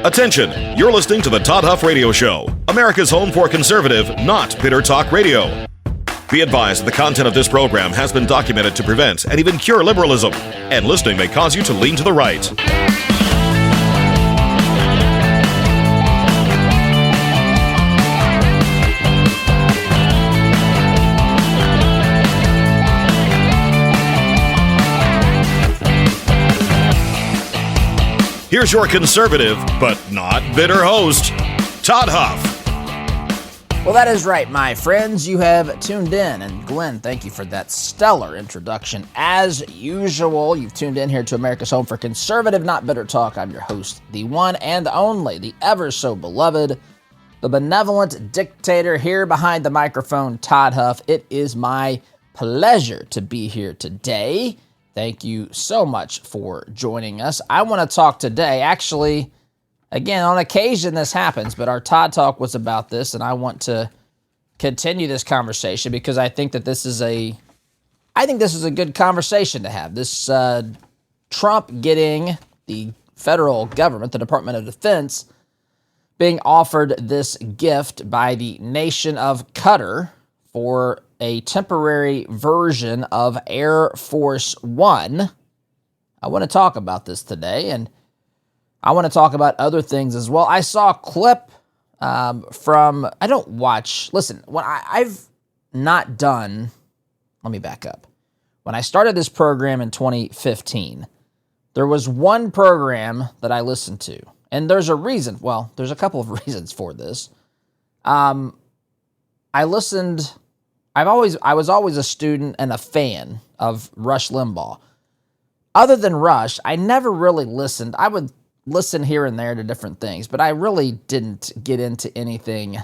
Attention, you're listening to the Todd Huff Radio Show, America's home for conservative, not bitter talk radio. Be advised that the content of this program has been documented to prevent and even cure liberalism, and listening may cause you to lean to the right. Here's your conservative, but not bitter host, Todd Huff. Well, that is right, my friends. You have tuned in. And Glenn, thank you for that stellar introduction. As usual, you've tuned in here to America's home for conservative, not bitter talk. I'm your host, the one and only, the ever so beloved, the benevolent dictator here behind the microphone, Todd Huff. It is my pleasure to be here today. Thank you so much for joining us. I want to talk today, actually, again, on occasion this happens, but our Todd Talk was about this, and I want to continue this conversation because I think that this is a good conversation to have. This Trump getting the federal government, the Department of Defense, being offered this gift by the nation of Qatar for a temporary version of Air Force One. I want to talk about this today, and I want to talk about other things as well. I saw a clip from, I don't watch, listen, when I've not done, let me back up. When I started this program in 2015, there was one program that I listened to, and there's a reason, well, there's a couple of reasons for this. I was always a student and a fan of Rush Limbaugh. Other than Rush, I never really listened. I would listen here and there to different things, but I really didn't get into anything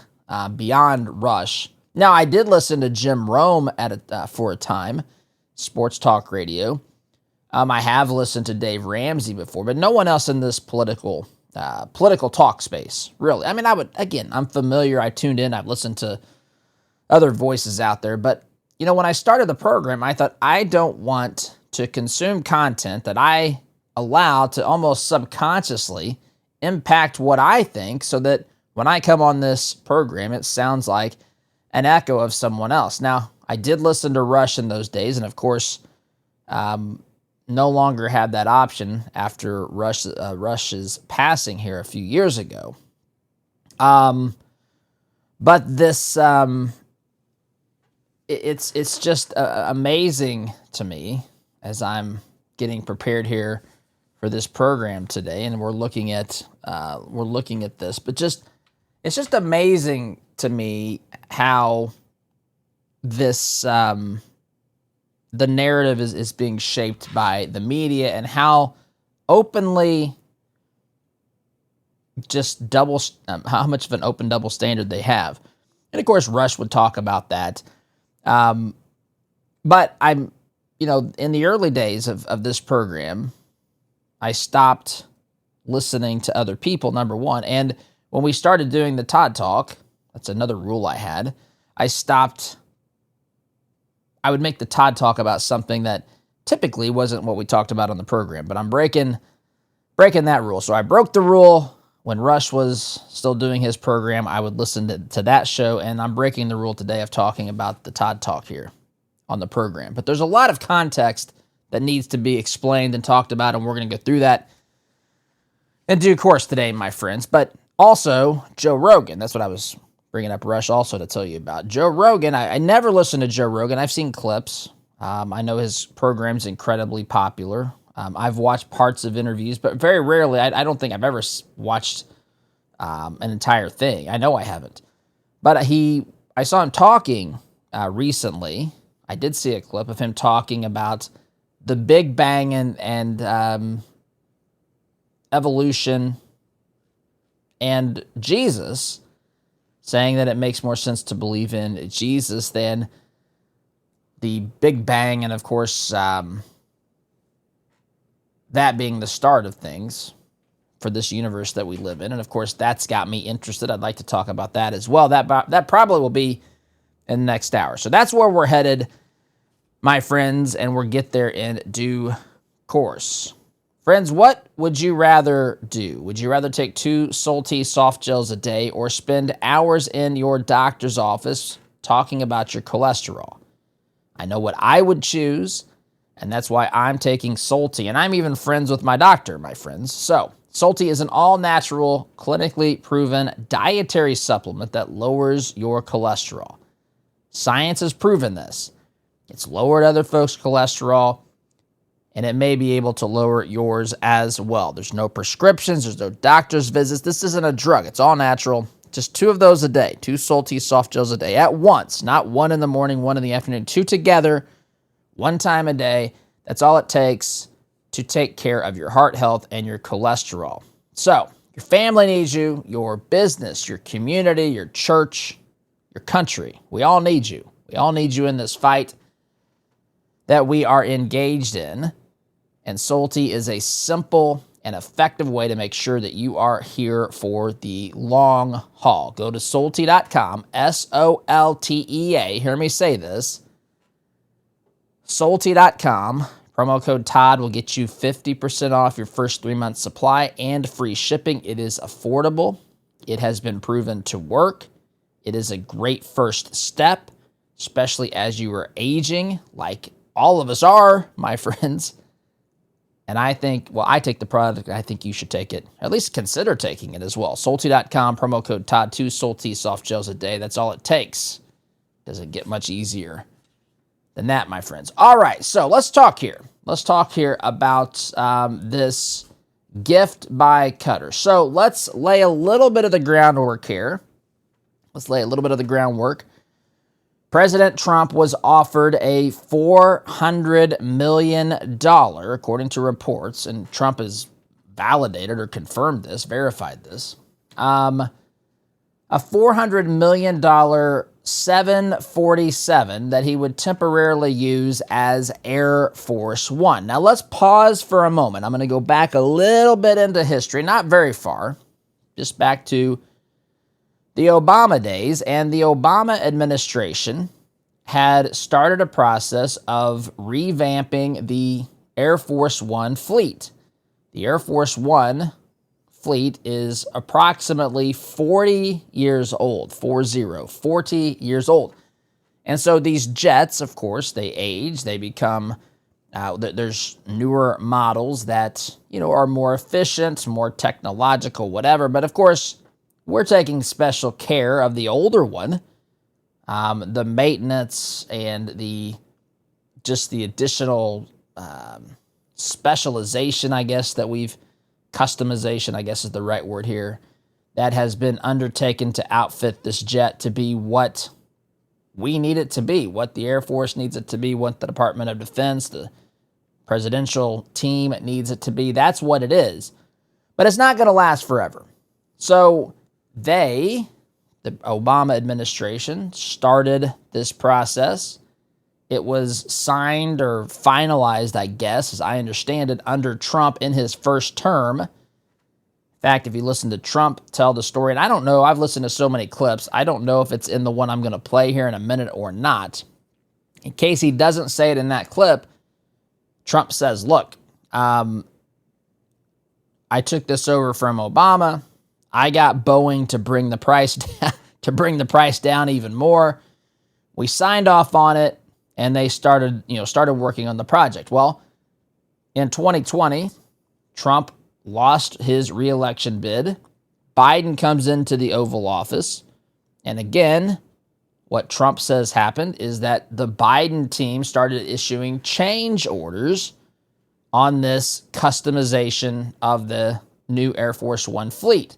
beyond Rush. Now, I did listen to Jim Rome for a time, sports talk radio. I have listened to Dave Ramsey before, but no one else in this political talk space, really. I mean, I'm familiar. I tuned in. I've listened to other voices out there. But, when I started the program, I thought I don't want to consume content that I allow to almost subconsciously impact what I think so that when I come on this program, it sounds like an echo of someone else. Now, I did listen to Rush in those days, and of course, no longer had that option after Rush's passing here a few years ago. But this... It's just amazing to me as I'm getting prepared here for this program today, and we're looking at this. But it's just amazing to me how this the narrative is being shaped by the media and how openly just how much of an open double standard they have. And of course, Rush would talk about that. But I'm, in the early days of this program, I stopped listening to other people, number one. And when we started doing the Todd Talk, that's another rule I had, I would make the Todd Talk about something that typically wasn't what we talked about on the program, but I'm breaking that rule. So I broke the rule. When Rush was still doing his program, I would listen to that show, and I'm breaking the rule today of talking about the Todd Talk here on the program. But there's a lot of context that needs to be explained and talked about, and we're going to go through that in due course today, my friends. But also, Joe Rogan, that's what I was bringing up Rush also to tell you about. Joe Rogan, I never listened to Joe Rogan. I've seen clips. I know his program's incredibly popular. I've watched parts of interviews, but very rarely, I don't think I've ever watched an entire thing. I know I haven't. But I saw him talking recently. I did see a clip of him talking about the Big Bang and evolution and Jesus, saying that it makes more sense to believe in Jesus than the Big Bang, and of course, that being the start of things for this universe that we live in. And of course, that's got me interested. I'd like to talk about that as well. That probably will be in the next hour. So that's where we're headed, my friends, and we'll get there in due course. Friends, what would you rather do? Would you rather take 2 Salty soft gels a day or spend hours in your doctor's office talking about your cholesterol? I know what I would choose, and that's why I'm taking Salty. And I'm even friends with my doctor, my friends. So, Salty is an all-natural, clinically proven dietary supplement that lowers your cholesterol. Science has proven this. It's lowered other folks' cholesterol, and it may be able to lower yours as well. There's no prescriptions. There's no doctor's visits. This isn't a drug. It's all natural. Just 2 of those a day, 2 Salty soft gels a day at once, not 1 in the morning, 1 in the afternoon, 2 together, 1 time a day. That's all it takes to take care of your heart health and your cholesterol. So, your family needs you, your business, your community, your church, your country. We all need you. We all need you in this fight that we are engaged in. And Salty is a simple and effective way to make sure that you are here for the long haul. Go to Salty.com, Soltea. Hear me say this. Salty.com. Promo code Todd will get you 50% off your first 3 month supply and free shipping. It is affordable. It has been proven to work. It is a great first step, especially as you are aging, like all of us are, my friends. And I think, well, I take the product. I think you should take it. At least consider taking it as well. Salty.com, promo code Todd, 2 Salty soft gels a day. That's all it takes. Doesn't get much easier than that, my friends. All right, so let's talk here. Let's talk here about this gift by Qatar. So let's lay a little bit of the groundwork here. President Trump was offered a $400 million, according to reports, and Trump has validated or confirmed this, verified this, a $400 million 747 that he would temporarily use as Air Force One. Now, let's pause for a moment. I'm going to go back a little bit into history, not very far, just back to the Obama days, and the Obama administration had started a process of revamping the Air Force One fleet. The Air Force One fleet is approximately 40 years old, 40 years old. And so these jets, of course, they age, they become, there's newer models that, are more efficient, more technological, whatever. But of course, we're taking special care of the older one, the maintenance and the additional specialization, customization, I guess is the right word here, that has been undertaken to outfit this jet to be what we need it to be, what the Air Force needs it to be, what the Department of Defense, the presidential team needs it to be. That's what it is. But it's not going to last forever. So the Obama administration, started this process. It was signed or finalized, I guess, as I understand it, under Trump in his first term. In fact, if you listen to Trump tell the story, and I don't know, I've listened to so many clips, I don't know if it's in the one I'm going to play here in a minute or not. In case he doesn't say it in that clip, Trump says, look, I took this over from Obama. I got Boeing to bring the price down even more. We signed off on it, and they started working on the project. Well, in 2020, Trump lost his re-election bid. Biden comes into the Oval Office, and again, what Trump says happened is that the Biden team started issuing change orders on this customization of the new Air Force One fleet.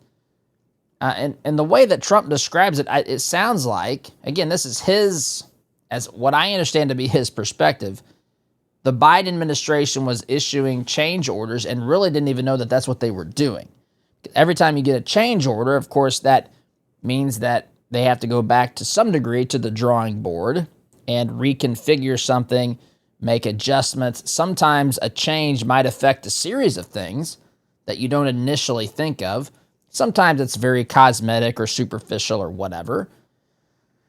And the way that Trump describes it, it sounds like, again, this is as what I understand to be his perspective, the Biden administration was issuing change orders and really didn't even know that that's what they were doing. Every time you get a change order, of course, that means that they have to go back to some degree to the drawing board and reconfigure something, make adjustments. Sometimes a change might affect a series of things that you don't initially think of. Sometimes it's very cosmetic or superficial or whatever,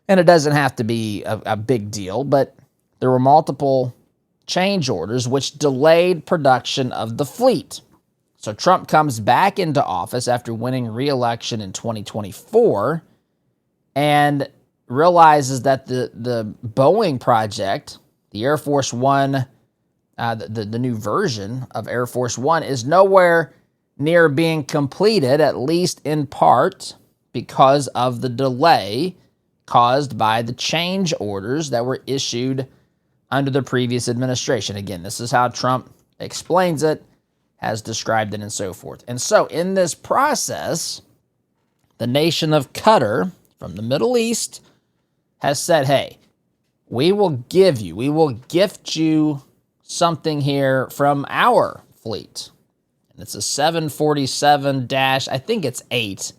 and it doesn't have to be a big deal, but there were multiple change orders which delayed production of the fleet. So Trump comes back into office after winning re-election in 2024 and realizes that the Boeing project, the Air Force One, the new version of Air Force One, is nowhere near being completed, at least in part because of the delay caused by the change orders that were issued under the previous administration. Again, this is how Trump explains it, has described it, and so forth. And so in this process, the nation of Qatar from the Middle East has said, hey, we will gift you something here from our fleet. And it's a 747 I think it's 8.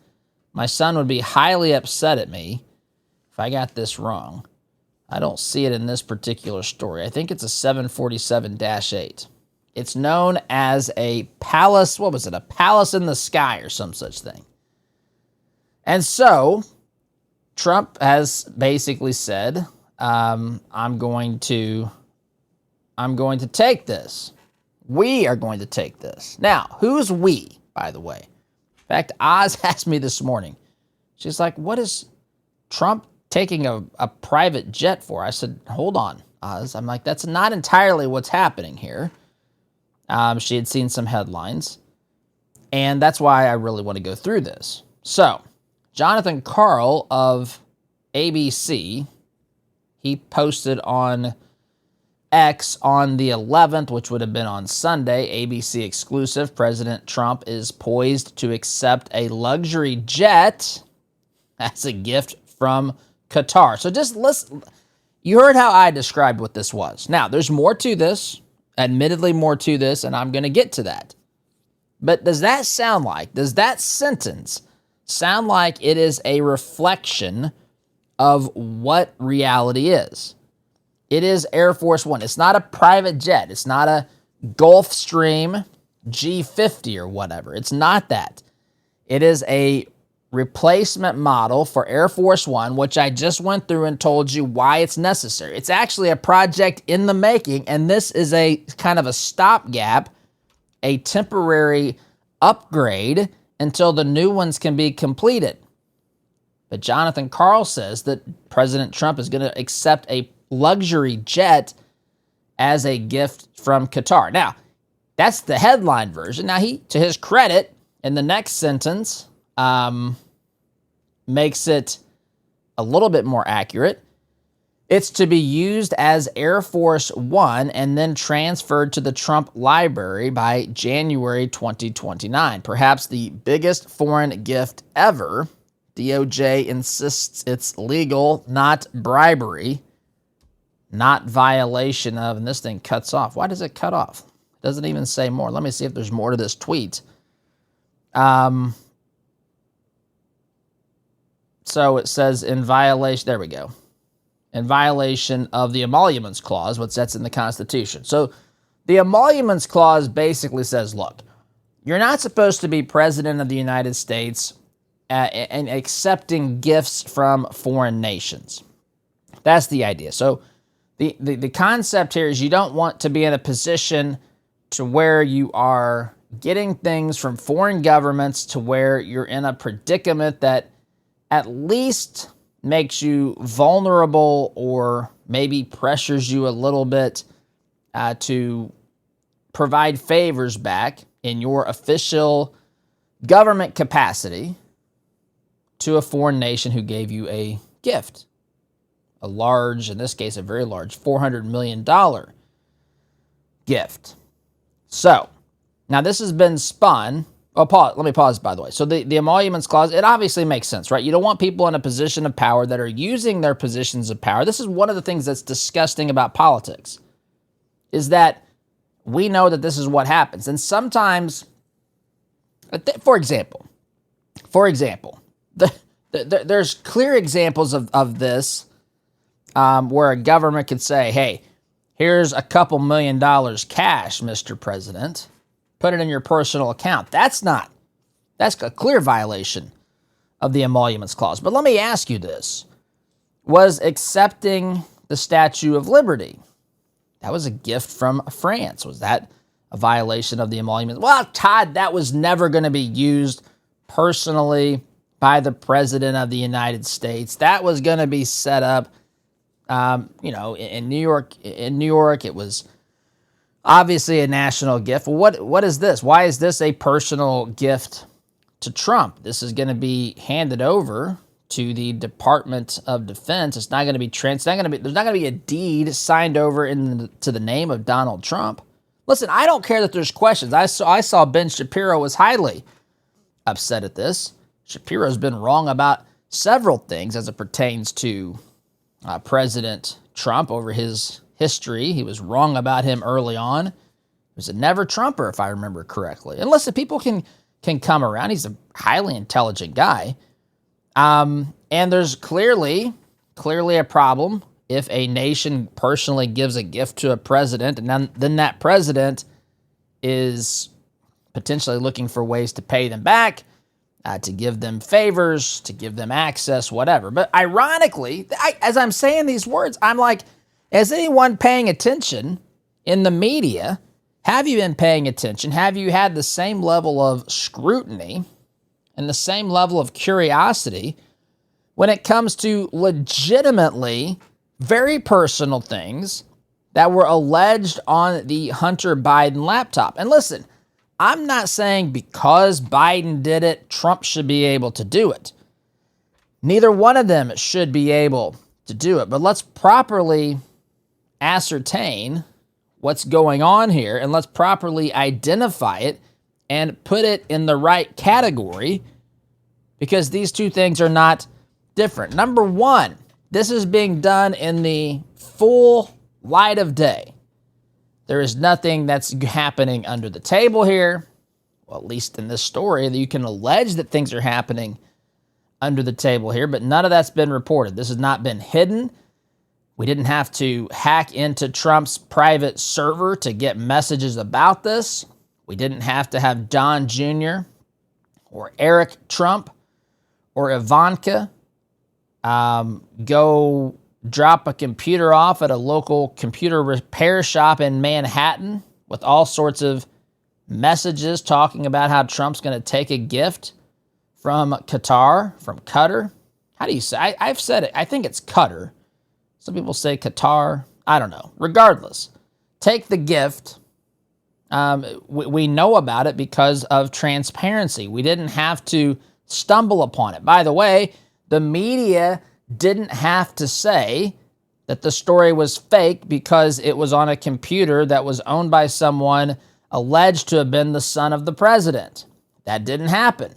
My son would be highly upset at me if I got this wrong. I don't see it in this particular story. I think it's a 747-8. It's known as a palace, what was it? A palace in the sky or some such thing. And so Trump has basically said, I'm going to take this. We are going to take this. Now, who's we, by the way? In fact, Oz asked me this morning. She's like, what is Trump taking a private jet for? I said, hold on, Oz. I'm like, that's not entirely what's happening here. She had seen some headlines, and that's why I really want to go through this. So, Jonathan Karl of ABC, he posted on X on the 11th, which would have been on Sunday, ABC exclusive, President Trump is poised to accept a luxury jet as a gift from Qatar. So just listen. You heard how I described what this was. Now, there's more to this, admittedly more to this, and I'm going to get to that. But does that sentence sound like it is a reflection of what reality is? It is Air Force One. It's not a private jet. It's not a Gulfstream G50 or whatever. It's not that. It is a replacement model for Air Force One, which I just went through and told you why it's necessary. It's actually a project in the making, and this is a kind of a stopgap, a temporary upgrade until the new ones can be completed. But Jonathan Karl says that President Trump is going to accept a luxury jet as a gift from Qatar. Now, that's the headline version. Now, he, to his credit, in the next sentence, makes it a little bit more accurate. It's to be used as Air Force One and then transferred to the Trump Library by January 2029. Perhaps the biggest foreign gift ever. DOJ insists it's legal, not bribery, not violation of, and this thing cuts off. Why does it cut off? It doesn't even say more. Let me see if there's more to this tweet. So it says in violation, there we go, in violation of the Emoluments Clause, which that's in the Constitution. So the Emoluments Clause basically says, look, you're not supposed to be president of the United States and accepting gifts from foreign nations. That's the idea. So the concept here is you don't want to be in a position to where you are getting things from foreign governments to where you're in a predicament that at least makes you vulnerable or maybe pressures you a little bit to provide favors back in your official government capacity to a foreign nation who gave you a gift. A large, in this case, a very large $400 million gift. So, now this has been spun. Let me pause, by the way. So the Emoluments Clause, it obviously makes sense, right? You don't want people in a position of power that are using their positions of power. This is one of the things that's disgusting about politics, is that we know that this is what happens. And sometimes, for example, there's clear examples of this where a government could say, hey, here's a couple $1 million cash, Mr. President. Put it in your personal account. That's a clear violation of the Emoluments Clause. But let me ask you this. Was accepting the Statue of Liberty, that was a gift from France. Was that a violation of the emoluments. Well, Todd, that was never going to be used personally by the President of the United States. That was going to be set up, in New York. In New York, it was obviously a national gift. What is this? Why is this a personal gift to Trump? This is going to be handed over to the Department of Defense. It's not going to be there's not going to be a deed signed over to the name of Donald Trump. Listen, I don't care that there's questions. I saw Ben Shapiro was highly upset at this. Shapiro's been wrong about several things as it pertains to President Trump over his history. He was wrong about him early on. He was a never Trumper, if I remember correctly. And listen, people can come around. He's a highly intelligent guy. And there's clearly a problem if a nation personally gives a gift to a president, and then that president is potentially looking for ways to pay them back, to give them favors, to give them access, whatever. But ironically, as I'm saying these words, I'm like, is anyone paying attention in the media? Have you been paying attention? Have you had the same level of scrutiny and the same level of curiosity when it comes to legitimately very personal things that were alleged on the Hunter Biden laptop? And listen, I'm not saying because Biden did it, Trump should be able to do it. Neither one of them should be able to do it. But let's properly ascertain what's going on here, and let's properly identify it and put it in the right category, because these two things are not different. Number one, this is being done in the full light of day. There is nothing that's happening under the table here, well, at least in this story, that you can allege that things are happening under the table here, but none of that's been reported. This has not been hidden. We didn't have to hack into Trump's private server to get messages about this. We didn't have to have Don Jr. or Eric Trump or Ivanka go drop a computer off at a local computer repair shop in Manhattan with all sorts of messages talking about how Trump's going to take a gift from Qatar, from Qatar. How do you say? I've said it. I think it's Qatar. Some people say Qatar. I don't know. Regardless, take the gift. We know about it because of transparency. We didn't have to stumble upon it. By the way, the media didn't have to say that the story was fake because it was on a computer that was owned by someone alleged to have been the son of the president. That didn't happen.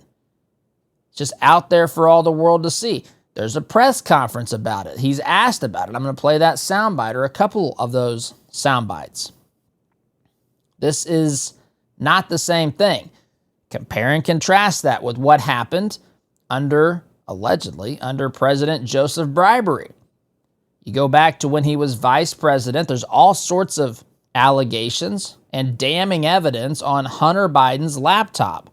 It's just out there for all the world to see. There's a press conference about it. He's asked about it. I'm going to play that soundbite or a couple of those sound bites. This is not the same thing. Compare and contrast that with what happened allegedly under President Joseph Bribery. You go back to when he was vice president, there's all sorts of allegations and damning evidence on Hunter Biden's laptop.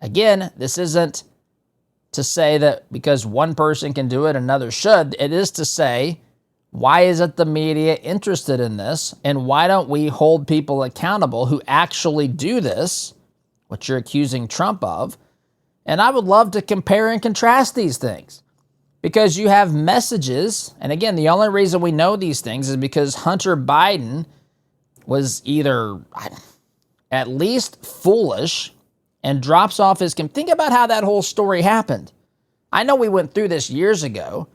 Again, this isn't to say that because one person can do it, another should. It is to say, why isn't the media interested in this? And why don't we hold people accountable who actually do this, what you're accusing Trump of? And I would love to compare and contrast these things, because you have messages. And again, the only reason we know these things is because Hunter Biden was either at least foolish and drops off his... Think about how that whole story happened. I know we went through this years ago,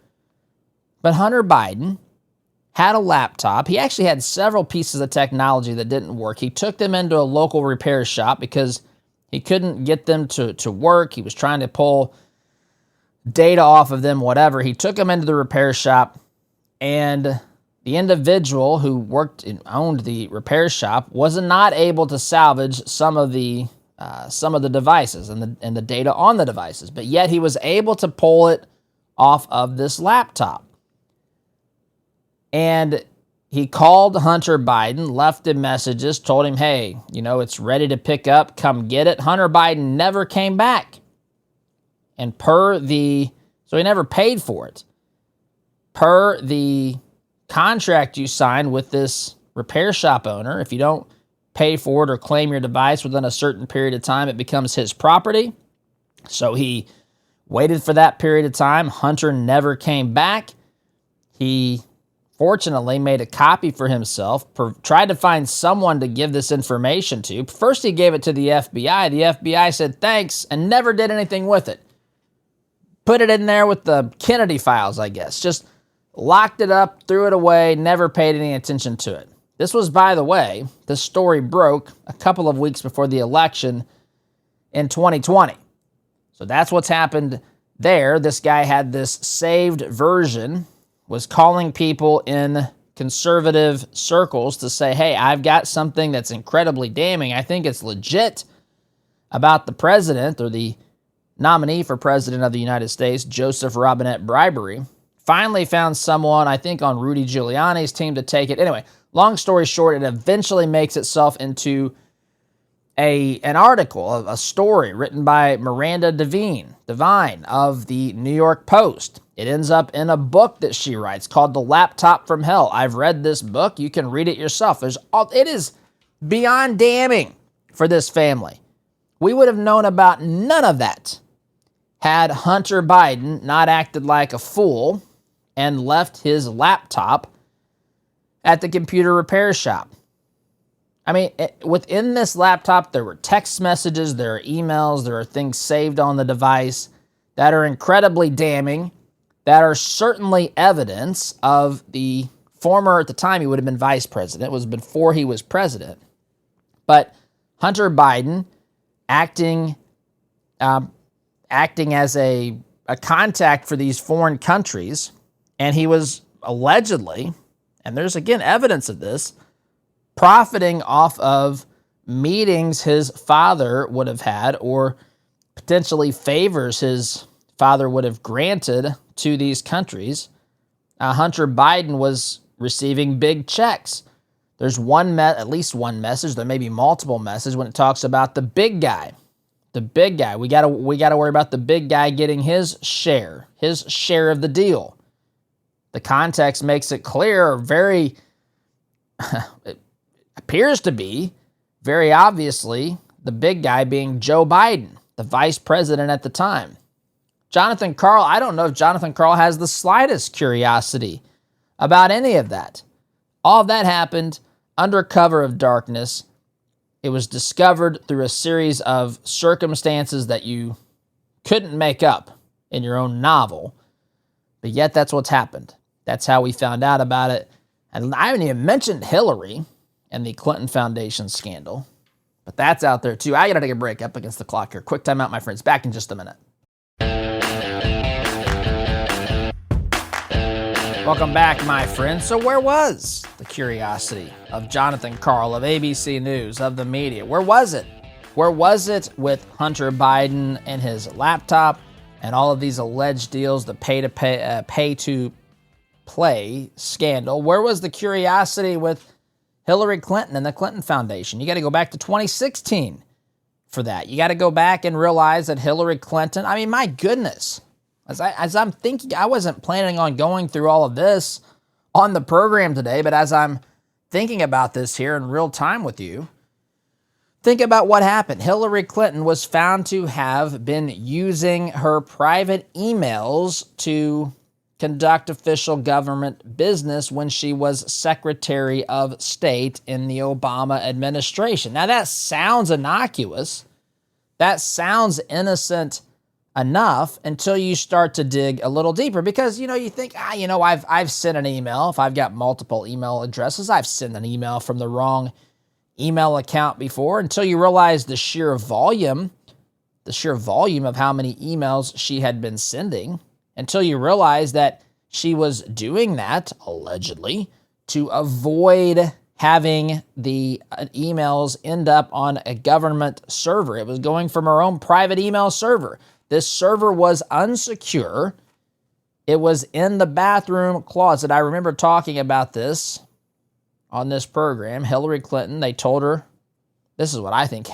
but Hunter Biden had a laptop. He actually had several pieces of technology that didn't work. He took them into a local repair shop because he couldn't get them to work. He was trying to pull data off of them, whatever. He took them into the repair shop, and the individual who worked and owned the repair shop was not able to salvage some of the devices and the data on the devices, but yet he was able to pull it off of this laptop. And he called Hunter Biden, left him messages, told him, hey, it's ready to pick up, come get it. Hunter Biden never came back. And so he never paid for it. Per the contract you signed with this repair shop owner, if you don't pay for it or claim your device within a certain period of time, it becomes his property. So he waited for that period of time. Hunter never came back. He fortunately made a copy for himself, tried to find someone to give this information to. First, he gave it to the FBI. The FBI said thanks and never did anything with it. Put it in there with the Kennedy files, I guess. Just locked it up, threw it away, never paid any attention to it. This was, by the way, this story broke a couple of weeks before the election in 2020. So that's what's happened there. This guy had this saved version, was calling people in conservative circles to say, hey, I've got something that's incredibly damning. I think it's legit about the president or the nominee for president of the United States, Joseph Robinette bribery. Finally found someone, I think, on Rudy Giuliani's team to take it. Anyway, long story short, it eventually makes itself into an article, a story written by Miranda Devine of the New York Post. It ends up in a book that she writes called The Laptop from Hell. I've read this book. You can read it yourself. It is beyond damning for this family. We would have known about none of that had Hunter Biden not acted like a fool and left his laptop at the computer repair shop. I mean, within this laptop, there were text messages, there are emails, there are things saved on the device that are incredibly damning, that are certainly evidence of the former, at the time he would have been vice president, it was before he was president, but Hunter Biden acting as a contact for these foreign countries, and he was allegedly, and there's again evidence of this, profiting off of meetings his father would have had or potentially favors his father would have granted to these countries. Hunter Biden was receiving big checks. There's at least one message, there may be multiple messages when it talks about the big guy. The big guy. We got to worry about the big guy getting his share of the deal. The context makes it clear, very it appears to be very obviously the big guy being Joe Biden, the vice president at the time. Jonathan Karl, I don't know if Jonathan Karl has the slightest curiosity about any of that. All of that happened under cover of darkness. It was discovered through a series of circumstances that you couldn't make up in your own novel, but yet that's what's happened. That's how we found out about it. And I haven't even mentioned Hillary and the Clinton Foundation scandal, but that's out there too. I got to take a break up against the clock here. Quick time out, my friends. Back in just a minute. Welcome back, my friends. So where was the curiosity of Jonathan Karl, of ABC News, of the media? Where was it? Where was it with Hunter Biden and his laptop and all of these alleged deals, the pay-to-play scandal? Where was the curiosity with Hillary Clinton and the Clinton Foundation? You got to go back to 2016 for that. You got to go back and realize that Hillary Clinton, I mean, my goodness, as I'm thinking, I wasn't planning on going through all of this on the program today, but as I'm thinking about this here in real time with you, think about what happened. Hillary Clinton was found to have been using her private emails to conduct official government business when she was Secretary of State in the Obama administration. Now that sounds innocuous. That sounds innocent enough until you start to dig a little deeper, because you think, I've sent an email. If I've got multiple email addresses, I've sent an email from the wrong email account before, until you realize the sheer volume of how many emails she had been sending, until you realize that she was doing that allegedly to avoid having the emails end up on a government server. It was going from her own private email server. This server was unsecure. It was in the bathroom closet. I remember talking about this on this program. Hillary Clinton, they told her, this is what I think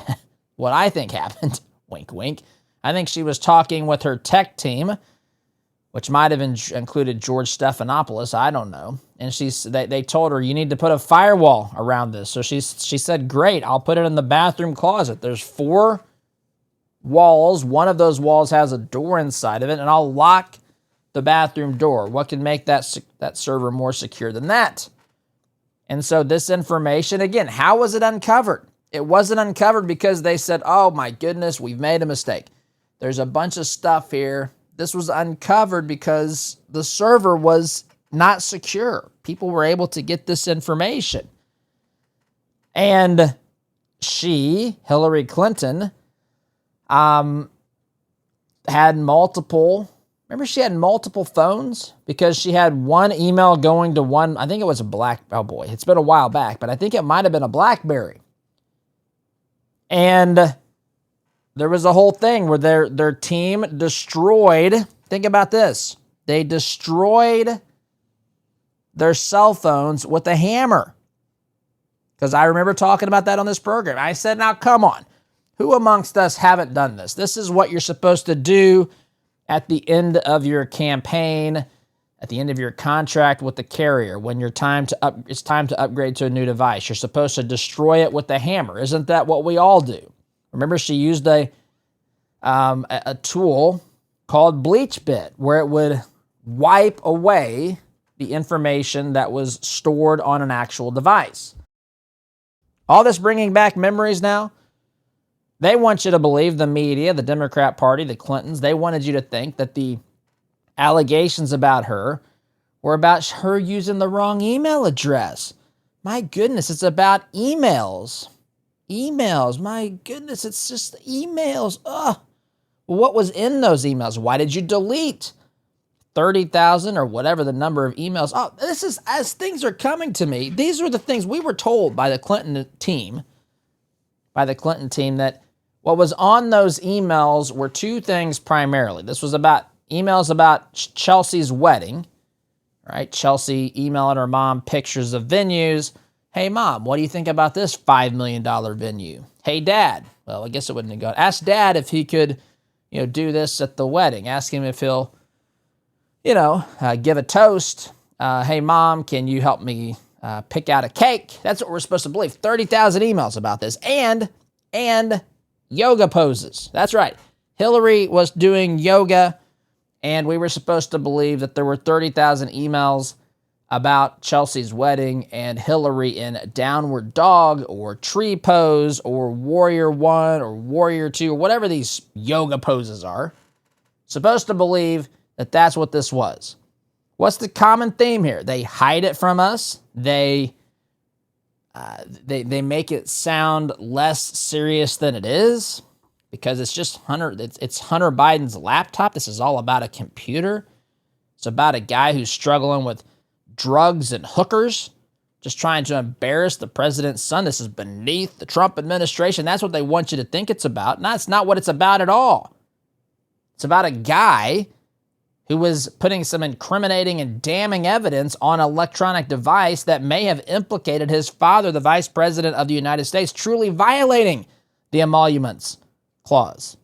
happened. Wink, wink. I think she was talking with her tech team which might have included George Stephanopoulos, I don't know. And they told her, you need to put a firewall around this. So she said, great, I'll put it in the bathroom closet. There's 4 walls. One of those walls has a door inside of it, and I'll lock the bathroom door. What can make that server more secure than that? And so this information, again, how was it uncovered? It wasn't uncovered because they said, oh my goodness, we've made a mistake. There's a bunch of stuff here. This was uncovered because the server was not secure. People were able to get this information. And Hillary Clinton, had multiple phones because she had one email going to one, I think it was it's been a while back, but I think it might have been a BlackBerry. And there was a whole thing where their team destroyed, think about this, they destroyed their cell phones with a hammer. Because I remember talking about that on this program. I said, now come on, who amongst us haven't done this? This is what you're supposed to do at the end of your campaign, at the end of your contract with the carrier, when it's time to upgrade to a new device. You're supposed to destroy it with a hammer. Isn't that what we all do? Remember, she used a tool called BleachBit, where it would wipe away the information that was stored on an actual device. All this bringing back memories now. They want you to believe, the media, the Democrat Party, the Clintons, they wanted you to think that the allegations about her were about her using the wrong email address. My goodness, it's about emails. Emails, my goodness, it's just emails. Ugh. Well, what was in those emails? Why did you delete 30,000 or whatever the number of emails? Oh, this is, as things are coming to me, these are the things we were told by the Clinton team, that what was on those emails were 2 things primarily. This was about emails about Chelsea's wedding, right? Chelsea emailing her mom pictures of venues. Hey, Mom, what do you think about this $5 million venue? Hey, Dad. Well, I guess it wouldn't have gone. Ask Dad if he could, do this at the wedding. Ask him if he'll, give a toast. Hey, Mom, can you help me pick out a cake? That's what we're supposed to believe. 30,000 emails about this. And yoga poses. That's right. Hillary was doing yoga, and we were supposed to believe that there were 30,000 emails about Chelsea's wedding and Hillary in downward dog or tree pose or warrior 1 or warrior 2 or whatever these yoga poses are. Supposed to believe that that's what this was. What's the common theme here? They hide it from us. They make it sound less serious than it is because it's just it's Hunter Biden's laptop. This is all about a computer. It's about a guy who's struggling with drugs and hookers, just trying to embarrass the president's son. This is beneath the Trump administration. That's what they want you to think it's about. No, it's not what it's about at all. It's about a guy who was putting some incriminating and damning evidence on an electronic device that may have implicated his father, the Vice President of the United States, truly violating the Emoluments Clause.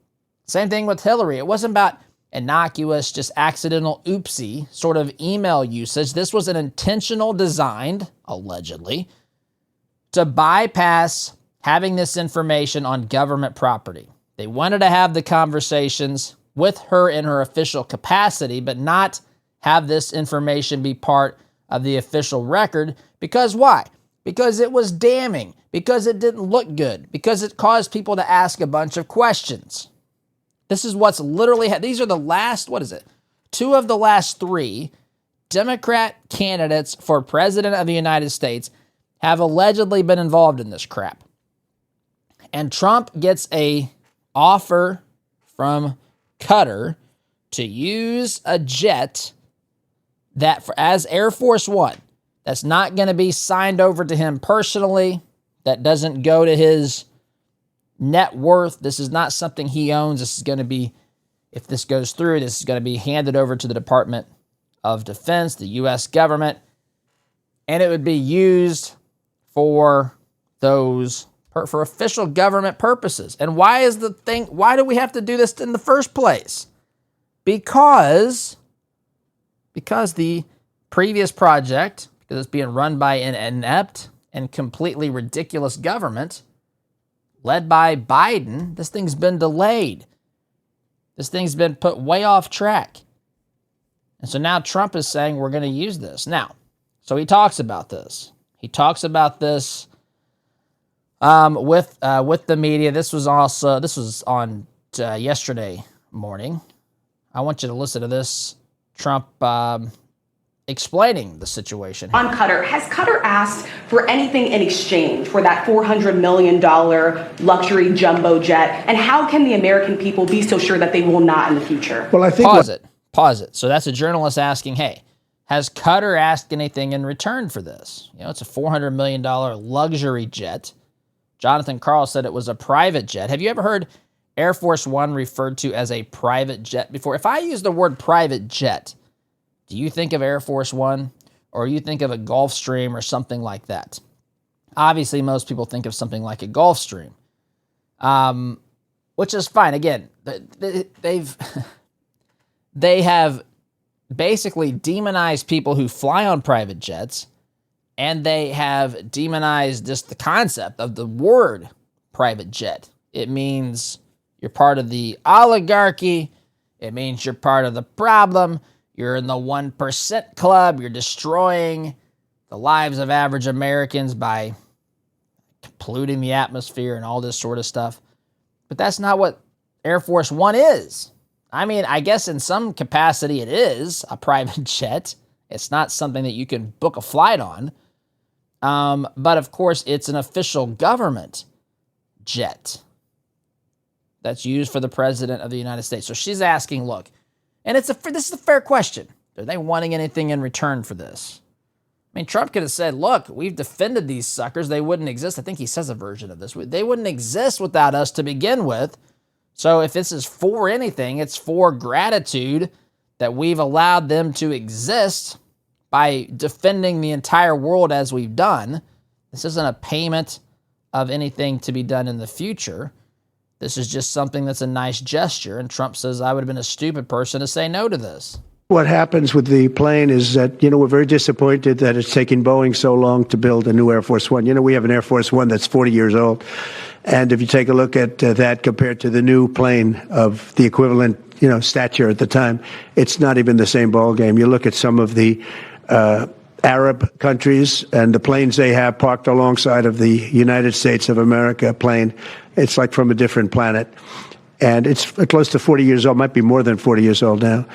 Same thing with Hillary. It wasn't about innocuous, just accidental oopsie sort of email usage. This was an intentional design, allegedly, to bypass having this information on government property. They wanted to have the conversations with her in her official capacity, but not have this information be part of the official record. Because why? Because it was damning, because it didn't look good, because it caused people to ask a bunch of questions. This is what's literally, these are the last, 2 of the last 3 Democrat candidates for President of the United States have allegedly been involved in this crap. And Trump gets a offer from Qatar to use a jet as Air Force One. That's not going to be signed over to him personally. That doesn't go to his net worth. This is not something he owns. This is going to be, if this goes through, this is going to be handed over to the Department of Defense, the U.S. government, and it would be used for for official government purposes. And why do we have to do this in the first place? Because because the previous project, because it's being run by an inept and completely ridiculous government led by Biden, this thing's been delayed. This thing's been put way off track. And so now Trump is saying we're going to use this. Now, so he talks about this. He talks about this with the media. This was on yesterday morning. I want you to listen to this. Trump explaining the situation on Qatar. Has Qatar asked for anything in exchange for that $400 million luxury jumbo jet? And how can the American people be so sure that they will not in the future? Well, I think pause it. So that's a journalist asking, hey, has Qatar asked anything in return for this? You know, it's a $400 million luxury jet. Jonathan Karl said it was a private jet. Have you ever heard Air Force One referred to as a private jet before? If I use the word private jet, do you think of Air Force One, or you think of a Gulfstream or something like that? Obviously, most people think of something like a Gulfstream, which is fine. Again, they have basically demonized people who fly on private jets, and they have demonized just the concept of the word private jet. It means you're part of the oligarchy. It means you're part of the problem. You're in the 1% club. You're destroying the lives of average Americans by polluting the atmosphere and all this sort of stuff. But that's not what Air Force One is. I mean, I guess in some capacity it is a private jet. It's not something that you can book a flight on. But of course, it's an official government jet that's used for the president of the United States. So she's asking, look, and this is a fair question. Are they wanting anything in return for this? I mean, Trump could have said, look, we've defended these suckers. They wouldn't exist. I think he says a version of this. They wouldn't exist without us to begin with. So if this is for anything, it's for gratitude that we've allowed them to exist by defending the entire world as we've done. This isn't a payment of anything to be done in the future. This is just something that's a nice gesture. And Trump says, I would have been a stupid person to say no to this. What happens with the plane is that, we're very disappointed that it's taking Boeing so long to build a new Air Force One. We have an Air Force One that's 40 years old. And if you take a look at that compared to the new plane of the equivalent, stature at the time, it's not even the same ballgame. You look at some of the Arab countries and the planes they have parked alongside of the United States of America plane. It's like from a different planet. And it's close to 40 years old, might be more than 40 years old now.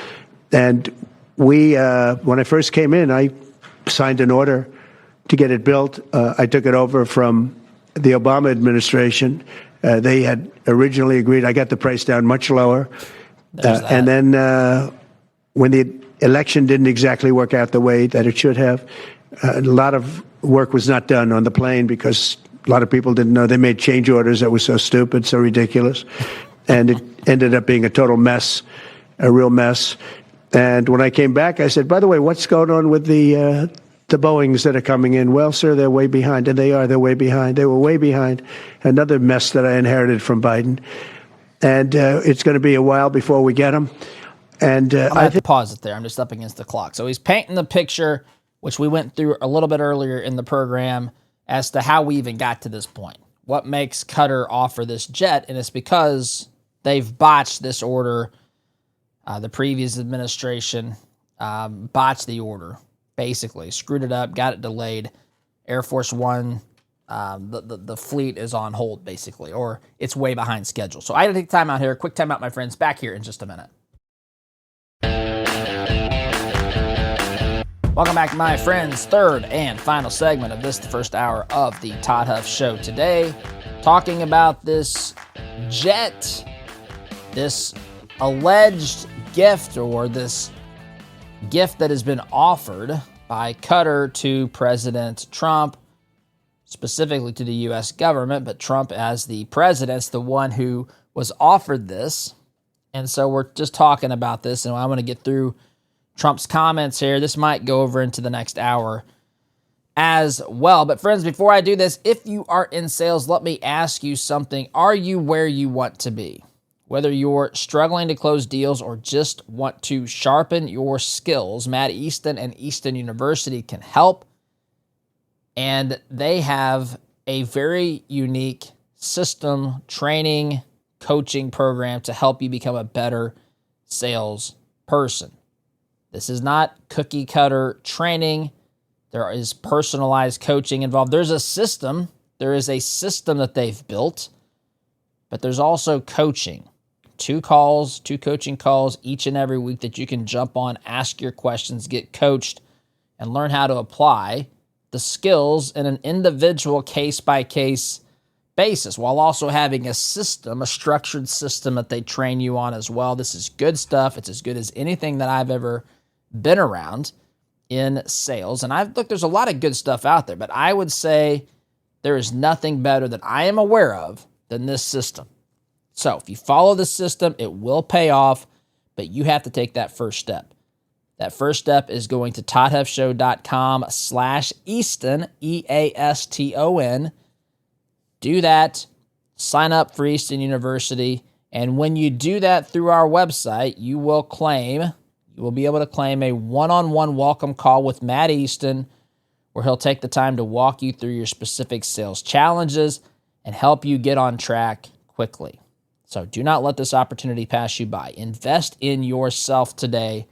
And we, when I first came in, I signed an order to get it built. I took it over from the Obama administration. They had originally agreed. I got the price down much lower. And then when the election didn't exactly work out the way that it should have, a lot of work was not done on the plane because a lot of people didn't know. They made change orders that were so stupid, so ridiculous. And it ended up being a total mess, a real mess. And when I came back, I said, by the way, what's going on with the Boeings that are coming in? Well, sir, they're way behind. And they're way behind. They were way behind. Another mess that I inherited from Biden. And it's going to be a while before we get them. And I have to pause it there. I'm just up against the clock. So he's painting the picture, which we went through a little bit earlier in the program, as to how we even got to this point. What makes Qatar offer this jet? And it's because they've botched this order. The previous administration botched the order, basically. Screwed it up, got it delayed. Air Force One, the fleet is on hold, basically, or it's way behind schedule. So I got to take time out here. Quick time out, my friends. Back here in just a minute. Welcome back, my friends. Third and final segment of this, the first hour of the Todd Huff Show today. Talking about this jet, this alleged gift, or this gift that has been offered by Qatar to President Trump, specifically to the U.S. government, but Trump as the president's the one who was offered this. And so we're just talking about this, and I want to get through Trump's comments here. This might go over into the next hour as well. But friends, before I do this, if you are in sales, let me ask you something. Are you where you want to be? Whether you're struggling to close deals or just want to sharpen your skills, Matt Easton and Easton University can help. And they have a very unique system, training, coaching program to help you become a better sales person. This is not cookie cutter training. There is personalized coaching involved. There's a system. There is a system that they've built, but there's also coaching. 2 coaching calls each and every week that you can jump on, ask your questions, get coached, and learn how to apply the skills in an individual case-by-case basis, while also having a system, a structured system that they train you on as well. This is good stuff. It's as good as anything that I've ever been around in sales. And there's a lot of good stuff out there, but I would say there is nothing better that I am aware of than this system. So if you follow the system, it will pay off, but you have to take that first step. That first step is going to toddhuffshow.com/Easton, EASTON. Do that. Sign up for Easton University. And when you do that through our website, you will be able to claim a one-on-one welcome call with Matt Easton, where he'll take the time to walk you through your specific sales challenges and help you get on track quickly. So do not let this opportunity pass you by. Invest in yourself today.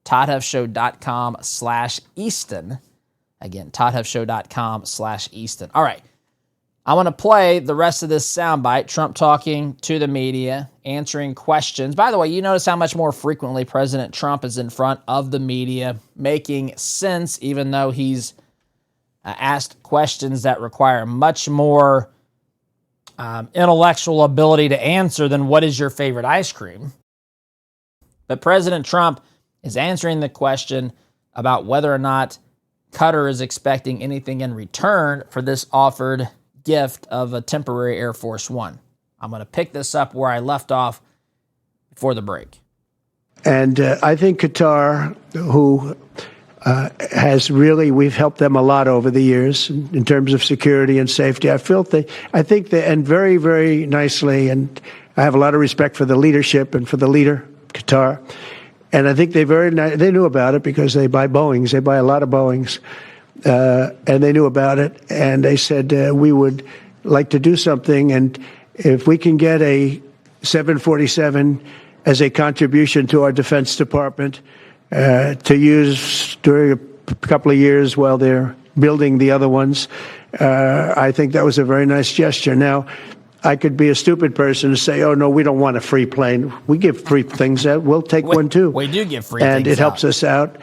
toddhuffshow.com/Easton. Again, toddhuffshow.com/Easton. All right. I want to play the rest of this soundbite, Trump talking to the media, answering questions. By the way, you notice how much more frequently President Trump is in front of the media, making sense, even though he's asked questions that require much more intellectual ability to answer than what is your favorite ice cream. But President Trump is answering the question about whether or not Qatar is expecting anything in return for this offered gift of a temporary Air Force One. I'm going to pick this up where I left off before the break. And I think Qatar, who we've helped them a lot over the years in terms of security and safety. I think they, and very, very nicely, and I have a lot of respect for the leadership and for the leader, Qatar. And I think they knew about it because they buy Boeings. They buy a lot of Boeings. And they knew about it. And they said, we would like to do something. And if we can get a 747 as a contribution to our Defense Department to use during a couple of years while they're building the other ones, I think that was a very nice gesture. Now, I could be a stupid person and say, oh, no, we don't want a free plane. We give free things out. We'll take one, too. We do give free things out. And it helps us out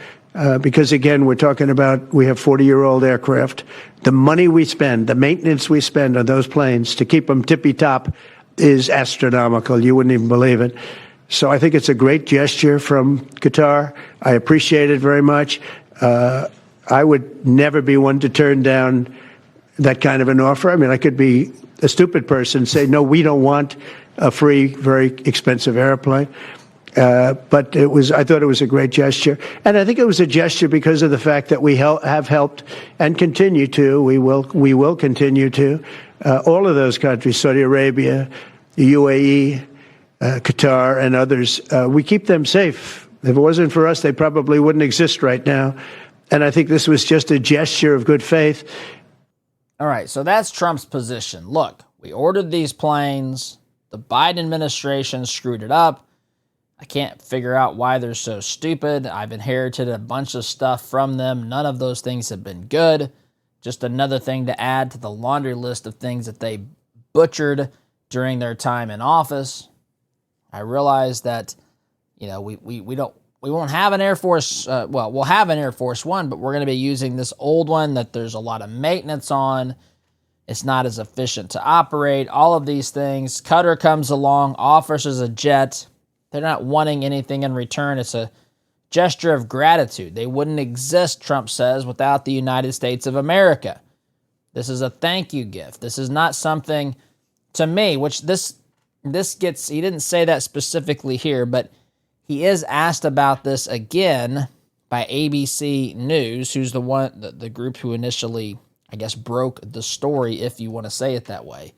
because, again, we're talking about we have 40-year-old aircraft. The money we spend, the maintenance we spend on those planes to keep them tippy-top is astronomical. You wouldn't even believe it. So I think it's a great gesture from Qatar. I appreciate it very much. I would never be one to turn down that kind of an offer. I mean, I could be a stupid person and say, no, we don't want a free, very expensive airplane. But I thought it was a great gesture. And I think it was a gesture because of the fact that we have helped and continue to, we will continue to, all of those countries, Saudi Arabia, the UAE, Qatar, and others. We keep them safe. If it wasn't for us, they probably wouldn't exist right now. And I think this was just a gesture of good faith. All right, so that's Trump's position. Look, we ordered these planes. The Biden administration screwed it up. I can't figure out why they're so stupid. I've inherited a bunch of stuff from them. None of those things have been good. Just another thing to add to the laundry list of things that they butchered during their time in office. I realize that, we won't have an Air Force, we'll have an Air Force One, but we're going to be using this old one that there's a lot of maintenance on. It's not as efficient to operate. All of these things. Qatar comes along, offers us a jet. They're not wanting anything in return. It's a gesture of gratitude. They wouldn't exist, Trump says, without the United States of America. This is a thank you gift. This is not something, to me, which this gets, he didn't say that specifically here, but he is asked about this again by ABC News, who's the group who initially, I guess, broke the story, if you want to say it that way.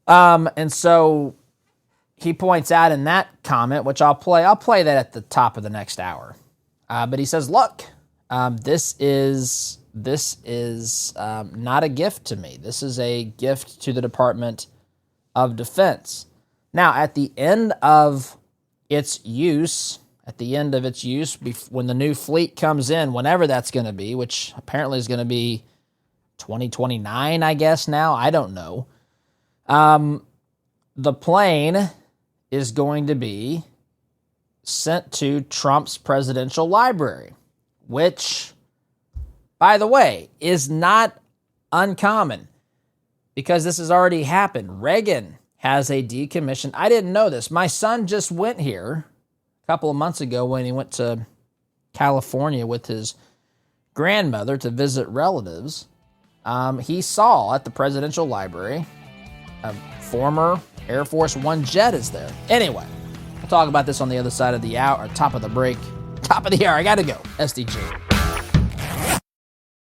And so he points out in that comment, which I'll play that at the top of the next hour. But he says, look, this is not a gift to me. This is a gift to the Department of Defense. Now, at the end of its use, when the new fleet comes in, whenever that's going to be, which apparently is going to be 2029, I guess now, I don't know. The plane is going to be sent to Trump's presidential library, which, by the way, is not uncommon because this has already happened. Reagan has a decommissioned. I didn't know this. My son just went here a couple of months ago when he went to California with his grandmother to visit relatives. He saw at the presidential library a former Air Force One jet is there. Anyway, we'll talk about this on the other side of the hour, or top of the break. Top of the hour, I gotta go. SDG.